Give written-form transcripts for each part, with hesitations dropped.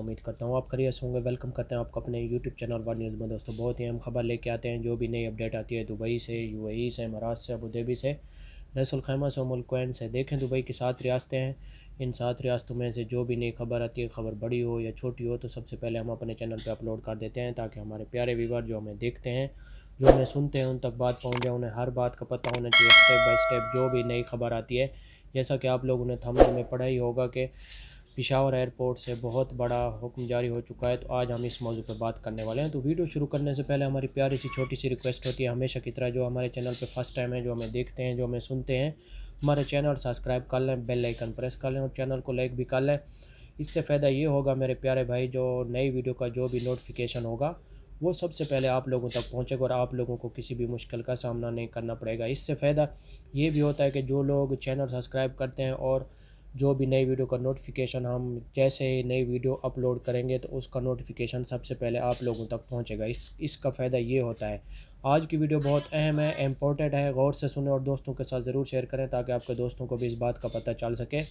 امید کرتا ہوں آپ خیریت سے ہوں گے۔ ویلکم کرتے ہیں آپ کو اپنے یوٹیوب چینل ورلڈ نیوز میں۔ دوستوں بہت ہی اہم خبر لے کے آتے ہیں، جو بھی نئی اپڈیٹ آتی ہے دبئی سے، یو اے ای سے، امارات سے، ابوظہبی سے، رأس الخیمہ سے، الکوین سے۔ دیکھیں دبئی کی 7 ریاستیں ہیں، ان 7 ریاستوں میں سے جو بھی نئی خبر آتی ہے، خبر بڑی ہو یا چھوٹی ہو، تو سب سے پہلے ہم اپنے چینل پہ اپلوڈ کر دیتے ہیں تاکہ ہمارے پیارے ویور جو ہمیں دیکھتے ہیں، جو ہمیں سنتے ہیں، ان تک بات پہنچ جائے، انہیں ہر بات کا پتہ ہونا چاہیے اسٹیپ بائی اسٹیپ جو بھی نئی خبر آتی ہے۔ جیسا کہ آپ لوگوں نے تھمبنیل میں پڑھا ہی ہوگا کہ پشاور ایئرپورٹ سے بہت بڑا حکم جاری ہو چکا ہے، تو آج ہم اس موضوع پہ بات کرنے والے ہیں۔ تو ویڈیو شروع کرنے سے پہلے ہماری پیاری سی چھوٹی سی ریکویسٹ ہوتی ہے، ہمیشہ کی طرح جو ہمارے چینل پہ فرسٹ ٹائم ہے، جو ہمیں دیکھتے ہیں، جو ہمیں سنتے ہیں، ہمارے چینل سبسکرائب کر لیں، بیل آئیکن پریس کر لیں اور چینل کو لائک بھی کر لیں۔ اس سے فائدہ یہ ہوگا میرے پیارے بھائی، جو نئی ویڈیو کا جو بھی نوٹیفیکیشن ہوگا وہ سب سے پہلے آپ لوگوں تک پہنچے گا اور آپ لوگوں کو کسی بھی مشکل کا سامنا نہیں کرنا پڑے گا۔ اس سے فائدہ یہ بھی ہوتا ہے کہ جو لوگ چینل سبسکرائب کرتے ہیں اور جو بھی نئی ویڈیو کا نوٹیفیکیشن ہم جیسے ہی نئی ویڈیو اپلوڈ کریں گے تو اس کا نوٹیفیکیشن سب سے پہلے آپ لوگوں تک پہنچے گا۔ اس کا فائدہ یہ ہوتا ہے۔ آج کی ویڈیو بہت اہم ہے، امپورٹنٹ ہے، غور سے سنیں اور دوستوں کے ساتھ ضرور شیئر کریں تاکہ آپ کے دوستوں کو بھی اس بات کا پتہ چل سکے۔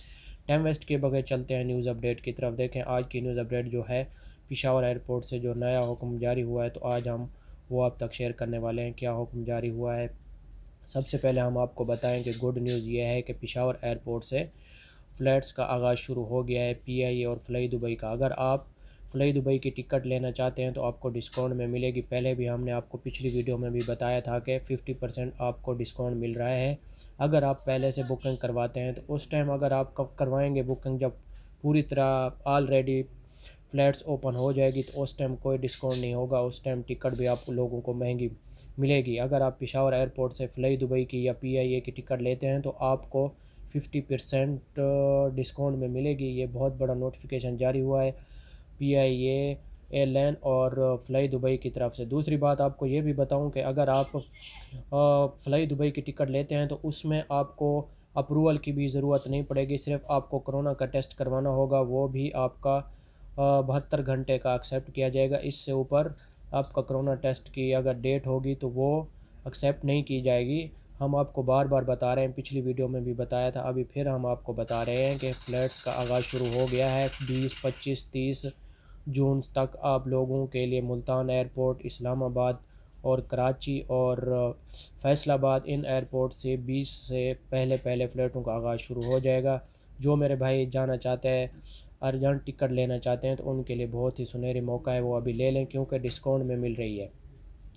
ٹائم ویسٹ کیے بغیر چلتے ہیں نیوز اپڈیٹ کی طرف۔ دیکھیں آج کی نیوز اپڈیٹ جو ہے، پشاور ایئرپورٹ سے جو نیا حکم جاری ہوا ہے، تو آج ہم وہ آپ تک شیئر کرنے والے ہیں۔ کیا حکم جاری ہوا ہے؟ سب سے پہلے ہم آپ کو بتائیں کہ گڈ نیوز یہ ہے کہ پشاور ایئرپورٹ سے فلائٹس کا آغاز شروع ہو گیا ہے، پی آئی اے اور فلائی دبئی کا۔ اگر آپ فلائی دبئی کی ٹکٹ لینا چاہتے ہیں تو آپ کو ڈسکاؤنٹ میں ملے گی۔ پہلے بھی ہم نے آپ کو پچھلی ویڈیو میں بھی بتایا تھا کہ 50% آپ کو ڈسکاؤنٹ مل رہا ہے اگر آپ پہلے سے بکنگ کرواتے ہیں۔ تو اس ٹائم اگر آپ کروائیں گے بکنگ، جب پوری طرح آلریڈی فلائٹس اوپن ہو جائے گی، تو اس ٹائم کوئی ڈسکاؤنٹ نہیں ہوگا، اس ٹائم ٹکٹ بھی آپ لوگوں کو مہنگی ملے گی۔ اگر آپ پشاور ایئرپورٹ سے فلائی دبئی کی یا پی آئی اے کی ٹکٹ لیتے ہیں تو آپ کو 50% ڈسکاؤنٹ میں ملے گی۔ یہ بہت بڑا نوٹیفیکیشن جاری ہوا ہے پی آئی اے ایئر لائن اور فلائی دبئی کی طرف سے۔ دوسری بات آپ کو یہ بھی بتاؤں کہ اگر آپ فلائی دبئی کی ٹکٹ لیتے ہیں تو اس میں آپ کو اپروول کی بھی ضرورت نہیں پڑے گی، صرف آپ کو کرونا کا ٹیسٹ کروانا ہوگا، وہ بھی آپ کا 72 گھنٹے کا ایکسیپٹ کیا جائے گا۔ اس سے اوپر آپ کا کرونا ٹیسٹ کی اگر ڈیٹ ہوگی تو وہ ایکسیپٹ نہیں کی جائے گی۔ ہم آپ کو بار بار بتا رہے ہیں، پچھلی ویڈیو میں بھی بتایا تھا، ابھی پھر ہم آپ کو بتا رہے ہیں کہ فلائٹس کا آغاز شروع ہو گیا ہے۔ 20، 25، 30 جون تک آپ لوگوں کے لیے ملتان ایئرپورٹ، اسلام آباد اور کراچی اور فیصل آباد، ان ایئرپورٹ سے 20 سے پہلے فلائٹوں کا آغاز شروع ہو جائے گا۔ جو میرے بھائی جانا چاہتے ہیں، ارجنٹ ٹکٹ لینا چاہتے ہیں، تو ان کے لیے بہت ہی سنہری موقع ہے، وہ ابھی لے لیں کیونکہ ڈسکاؤنٹ میں مل رہی ہے۔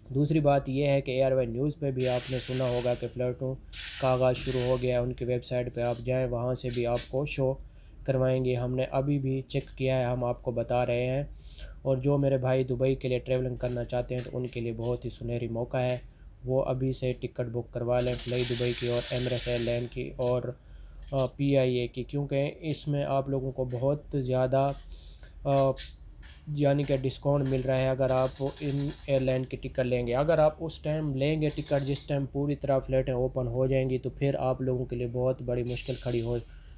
دوسری بات یہ ہے کہ ایئر وے نیوز پہ بھی آپ نے سنا ہوگا کہ فلائٹوں کا آغاز شروع ہو گیا ہے۔ ان کی ویب سائٹ پہ آپ جائیں، وہاں سے بھی آپ کو شو کروائیں گے۔ ہم نے ابھی بھی چیک کیا ہے، ہم آپ کو بتا رہے ہیں۔ اور جو میرے بھائی دبئی کے لیے ٹریولنگ کرنا چاہتے ہیں تو ان کے لیے بہت ہی سنہری موقع ہے، وہ ابھی سے ٹکٹ بک کروا لیں فلائی دبئی کی اور ایمریٹس ایئر لائن کی اور پی آئی اے کی، کیونکہ اس میں آپ لوگوں کو بہت زیادہ یعنی کہ ڈسکاؤنٹ مل رہا ہے اگر آپ ان ایئر لائن کی ٹکٹ لیں گے۔ اگر آپ اس ٹائم لیں گے ٹکٹ جس ٹائم پوری طرح فلائٹیں اوپن ہو جائیں گی، تو پھر آپ لوگوں کے لیے بہت بڑی مشکل کھڑی ہو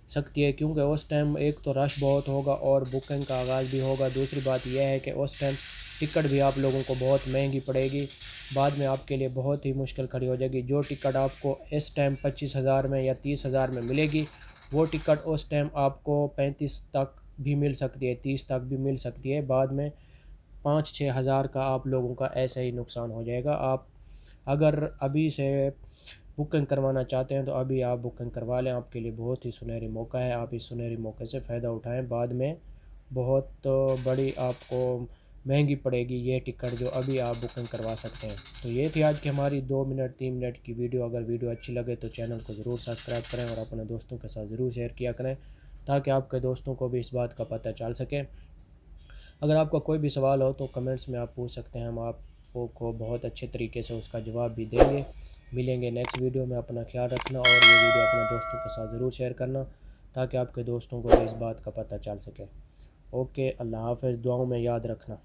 سکتی ہے، کیونکہ اس ٹائم ایک تو رش بہت ہوگا اور بکنگ کا آغاز بھی ہوگا۔ دوسری بات یہ ہے کہ اس ٹائم ٹکٹ بھی آپ لوگوں کو بہت مہنگی پڑے گی، بعد میں آپ کے لیے بہت ہی مشکل کھڑی ہو جائے گی۔ جو ٹکٹ آپ کو اس ٹائم 25,000 میں یا 30,000 میں ملے گی، وہ ٹکٹ اس ٹائم آپ کو 35 تک بھی مل سکتی ہے، 30 تک بھی مل سکتی ہے۔ بعد میں 5-6 ہزار کا آپ لوگوں کا ایسا ہی نقصان ہو جائے گا۔ آپ اگر ابھی سے بکنگ کروانا چاہتے ہیں تو ابھی آپ بکنگ کروا لیں، آپ کے لیے بہت ہی سنہری موقع ہے، آپ اس سنہری موقع سے فائدہ اٹھائیں۔ بعد میں بہت بڑی آپ کو مہنگی پڑے گی یہ ٹکٹ جو ابھی آپ بکنگ کروا سکتے ہیں۔ تو یہ تھی آج کی ہماری 2 منٹ 3 منٹ کی ویڈیو۔ اگر ویڈیو اچھی لگے تو چینل کو ضرور سبسکرائب کریں اور اپنے دوستوں کے ساتھ ضرور شیئر کیا کریں تاکہ آپ کے دوستوں کو بھی اس بات کا پتہ چل سکے۔ اگر آپ کا کوئی بھی سوال ہو تو کمنٹس میں آپ پوچھ سکتے ہیں، ہم آپ کو بہت اچھے طریقے سے اس کا جواب بھی دیں گے۔ ملیں گے نیکسٹ ویڈیو میں، اپنا خیال رکھنا اور یہ ویڈیو اپنے دوستوں کے ساتھ ضرور شیئر کرنا تاکہ آپ کے دوستوں کو بھی اس بات کا پتہ چل سکے۔ اوکے، اللہ حافظ، دعاؤں میں یاد رکھنا۔